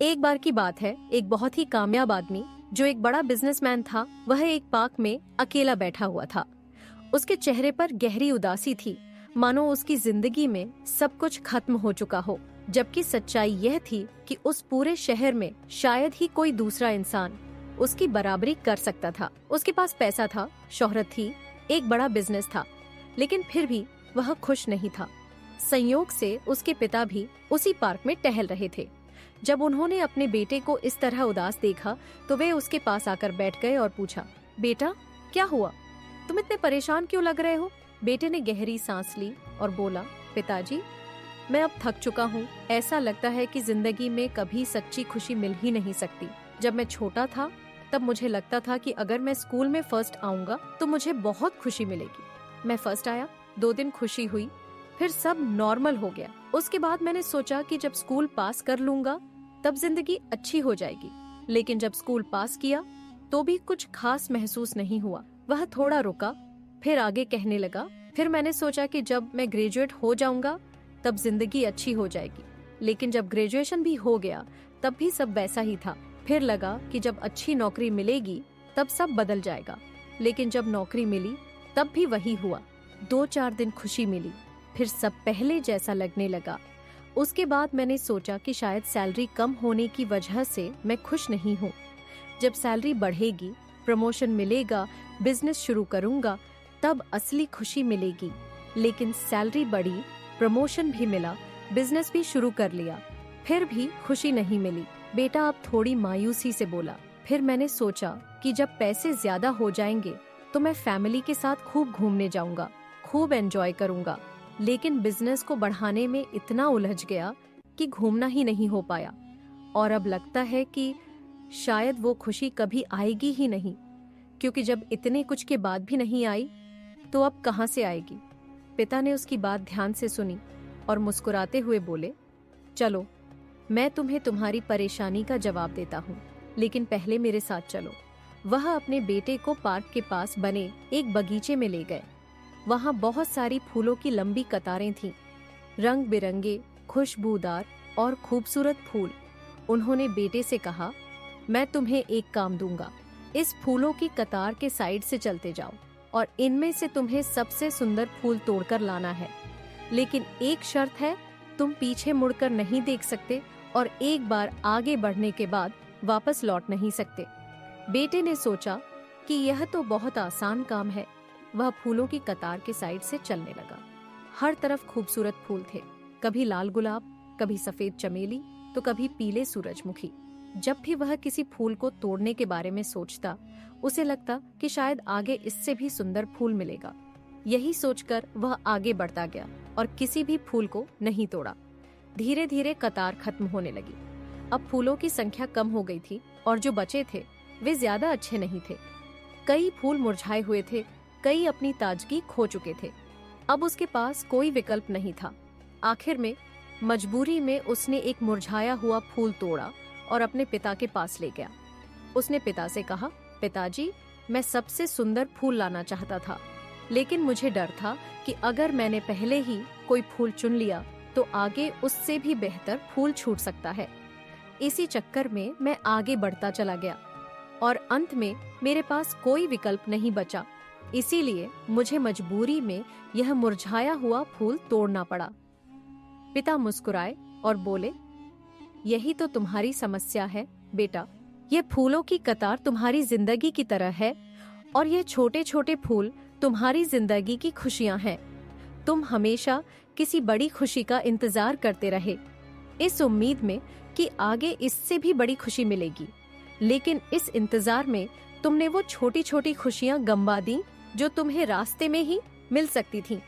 एक बार की बात है, एक बहुत ही कामयाब आदमी जो एक बड़ा बिजनेसमैन था, वह एक पार्क में अकेला बैठा हुआ था। उसके चेहरे पर गहरी उदासी थी, मानो उसकी जिंदगी में सब कुछ खत्म हो चुका हो। जबकि सच्चाई यह थी कि उस पूरे शहर में शायद ही कोई दूसरा इंसान उसकी बराबरी कर सकता था। उसके पास पैसा था, शोहरत थी, एक बड़ा बिजनेस था, लेकिन फिर भी वह खुश नहीं था। संयोग से उसके पिता भी उसी पार्क में टहल रहे थे। जब उन्होंने अपने बेटे को इस तरह उदास देखा तो वे उसके पास आकर बैठ गए और पूछा, बेटा क्या हुआ, तुम इतने परेशान क्यों लग रहे हो? बेटे ने गहरी सांस ली और बोला, पिताजी मैं अब थक चुका हूँ। ऐसा लगता है कि जिंदगी में कभी सच्ची खुशी मिल ही नहीं सकती। जब मैं छोटा था तब मुझे लगता था कि अगर मैं स्कूल में फर्स्ट आऊंगा तो मुझे बहुत खुशी मिलेगी। मैं फर्स्ट आया, 2 दिन खुशी हुई, फिर सब नॉर्मल हो गया। उसके बाद मैंने सोचा कि जब स्कूल पास कर लूंगा तब जिंदगी अच्छी हो जाएगी। लेकिन जब स्कूल पास किया तो भी कुछ खास महसूस नहीं हुआ। वह थोड़ा रुका, फिर आगे कहने लगा, फिर मैंने सोचा कि जब मैं ग्रेजुएट हो जाऊंगा तब जिंदगी अच्छी हो जाएगी। लेकिन जब ग्रेजुएशन भी हो गया तब भी सब वैसा ही था। फिर लगा कि जब अच्छी नौकरी मिलेगी तब सब बदल जाएगा। लेकिन जब नौकरी मिली तब भी वही हुआ। 2-4 दिन खुशी मिली, फिर सब पहले जैसा लगने लगा। उसके बाद मैंने सोचा कि शायद सैलरी कम होने की वजह से मैं खुश नहीं हूँ। जब सैलरी बढ़ेगी, प्रमोशन मिलेगा, बिजनेस शुरू करूंगा, तब असली खुशी मिलेगी। लेकिन सैलरी बढ़ी, प्रमोशन भी मिला, बिजनेस भी शुरू कर लिया, फिर भी खुशी नहीं मिली। बेटा अब थोड़ी मायूसी से बोला, फिर मैंने सोचा कि जब पैसे ज्यादा हो जाएंगे तो मैं फैमिली के साथ खूब घूमने जाऊंगा, खूब एंजॉय करूंगा। लेकिन बिजनेस को बढ़ाने में इतना उलझ गया कि घूमना ही नहीं हो पाया। और अब लगता है कि शायद वो खुशी कभी आएगी ही नहीं, क्योंकि जब इतने कुछ के बाद भी नहीं आई तो अब कहां से आएगी। पिता ने उसकी बात ध्यान से सुनी और मुस्कुराते हुए बोले, चलो मैं तुम्हें तुम्हारी परेशानी का जवाब देता हूँ, लेकिन पहले मेरे साथ चलो। वह अपने बेटे को पार्क के पास बने एक बगीचे में ले गए। वहाँ बहुत सारी फूलों की लंबी कतारें थीं, रंग बिरंगे, खुशबूदार और खूबसूरत फूल। उन्होंने बेटे से कहा, मैं तुम्हें एक काम दूंगा, इस फूलों की कतार के साइड से चलते जाओ और इनमें से तुम्हें सबसे सुंदर फूल तोड़कर लाना है। लेकिन एक शर्त है, तुम पीछे मुड़कर नहीं देख सकते और एक बार आगे बढ़ने के बाद वापस लौट नहीं सकते। बेटे ने सोचा कि यह तो बहुत आसान काम है। वह फूलों की कतार के साइड से चलने लगा। हर तरफ खूबसूरत फूल थे, कभी लाल गुलाब, कभी सफेद चमेली, तो कभी पीले सूरजमुखी। जब भी वह किसी फूल को तोड़ने के बारे में सोचता, उसे लगता कि शायद आगे इससे भी सुंदर फूल मिलेगा। यही सोचकर वह आगे बढ़ता गया और किसी भी फूल को नहीं तोड़ा। धीरे धीरे कतार खत्म होने लगी। अब फूलों की संख्या कम हो गई थी और जो बचे थे वे ज्यादा अच्छे नहीं थे। कई फूल मुरझाए हुए थे, कई अपनी ताजगी खो चुके थे। अब उसके पास कोई विकल्प नहीं था। आखिर में मजबूरी में उसने एक मुरझाया हुआ फूल तोड़ा और अपने पिता के पास ले गया। उसने पिता से कहा, पिताजी मैं सबसे सुंदर फूल लाना चाहता था, लेकिन मुझे डर था कि अगर मैंने पहले ही कोई फूल चुन लिया तो आगे उससे भी बेहतर फूल छूट सकता है। इसी चक्कर में मैं आगे बढ़ता चला गया और अंत में मेरे पास कोई विकल्प नहीं बचा। इसीलिए मुझे मजबूरी में यह मुरझाया हुआ फूल तोड़ना पड़ा। पिता मुस्कुराए और बोले, यही तो तुम्हारी समस्या है बेटा। ये फूलों की कतार तुम्हारी जिंदगी की तरह है और ये छोटे छोटे फूल तुम्हारी जिंदगी की खुशियां हैं। तुम हमेशा किसी बड़ी खुशी का इंतजार करते रहे, इस उम्मीद में कि आगे इससे भी बड़ी खुशी मिलेगी। लेकिन इस इंतजार में तुमने वो छोटी छोटी खुशियां गंवा दी जो तुम्हें रास्ते में ही मिल सकती थीं।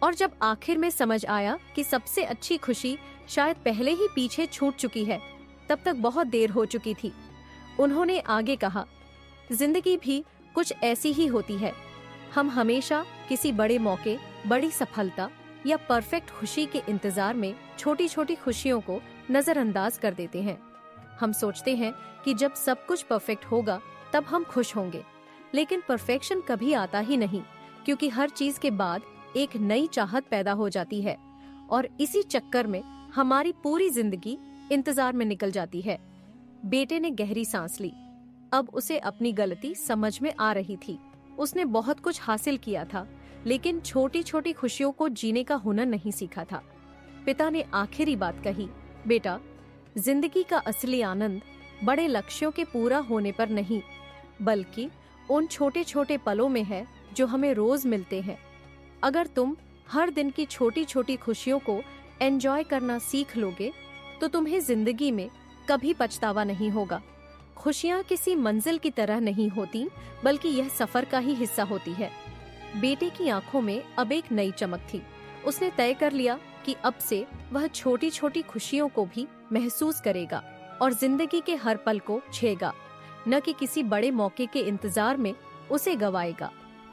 और जब आखिर में समझ आया कि सबसे अच्छी खुशी शायद पहले ही पीछे छूट चुकी है, तब तक बहुत देर हो चुकी थी। उन्होंने आगे कहा, जिंदगी भी कुछ ऐसी ही होती है। हम हमेशा किसी बड़े मौके, बड़ी सफलता या परफेक्ट खुशी के इंतजार में छोटी छोटी खुशियों को नजरअंदाज कर देते हैं। हम सोचते हैं कि जब सब कुछ परफेक्ट होगा तब हम खुश होंगे, लेकिन परफेक्शन कभी आता ही नहीं, क्योंकि हर चीज के बाद एक नई चाहत पैदा हो जाती है और इसी चक्कर में हमारी पूरी जिंदगी इंतजार में निकल जाती है। बेटे ने गहरी सांस ली। अब उसे अपनी गलती समझ में आ रही थी। उसने बहुत कुछ हासिल किया था, लेकिन छोटी छोटी खुशियों को जीने का हुनर नहीं सीखा था। पिता ने आखिरी बात कही, बेटा, जिंदगी का असली आनंद बड़े लक्ष्यों के पूरा होने पर नहीं, बल्कि उन छोटे छोटे पलों में है जो हमें रोज मिलते हैं। अगर तुम हर दिन की छोटी छोटी खुशियों को एंजॉय करना सीख लोगे तो तुम्हें जिंदगी में कभी पछतावा नहीं होगा। खुशियां किसी मंजिल की तरह नहीं होती, बल्कि यह सफर का ही हिस्सा होती है। बेटे की आंखों में अब एक नई चमक थी। उसने तय कर लिया कि अब से वह छोटी छोटी खुशियों को भी महसूस करेगा और जिंदगी के हर पल को छेगा, न कि किसी बड़े मौके के इंतजार में उसे गवाएगा।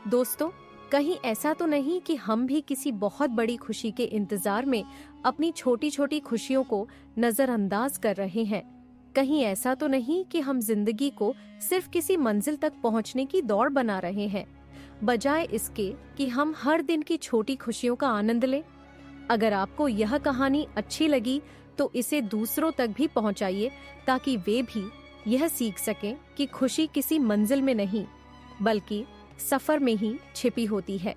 दोस्तों, कहीं ऐसा तो नहीं कि हम भी किसी बहुत बड़ी खुशी के इंतजार में अपनी छोटी छोटी खुशियों को नजरअंदाज कर रहे हैं? कहीं ऐसा तो नहीं कि हम जिंदगी को सिर्फ किसी मंजिल तक पहुंचने की दौड़ बना रहे हैं, बजाय इसके कि हम हर दिन की छोटी खुशियों का आनंद लें? अगर आपको यह कहानी अच्छी लगी तो इसे दूसरों तक भी पहुंचाइए, ताकि वे भी यह सीख सकें कि खुशी किसी मंजिल में नहीं, बल्कि सफर में ही छिपी होती है।